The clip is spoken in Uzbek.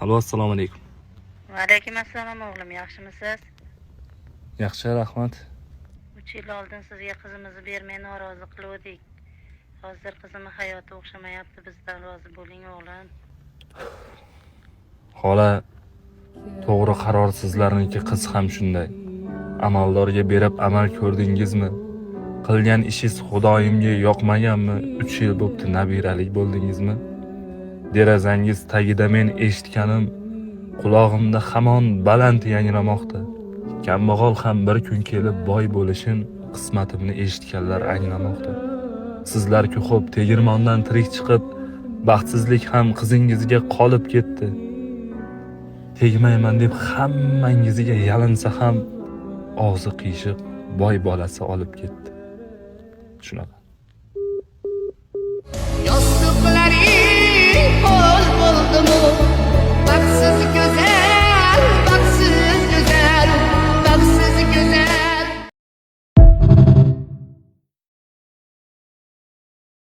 Alo, assalomu alaykum. Va alaykum assalom o'g'lim, yaxshimisiz? Yaxshi, rahmat. 3 yil oldin sizga qizimizni bermay norozi qiluvdik. Hozir qizimni hayoti o'xshamayapti, bizdan rozi bo'ling o'g'lim. Xola, to'g'ri qaror sizlarniki, qiz ham shunday. Amaldorga berib amal ko'rdingizmi? Qilgan ishingiz Xudoyimga yoqmaganmi? 3 yil bo'pti nabiralik bo'ldingizmi? Derazangiz tagida men eshitganim qulog'imda hamon baland yangramoqda. Kambag'al ham bir kun kelib boy bo'lishin qismatimni eshitganlar anglamoqda. Sizlar-ku xo'p tegirmondan tirik chiqib, baxtsizlik ham qizingizga qolib ketdi. Tegmayman deb hammangizga yalinsa ham og'zi qiyshiq boy bolasi olib ketdi. Shunaqa.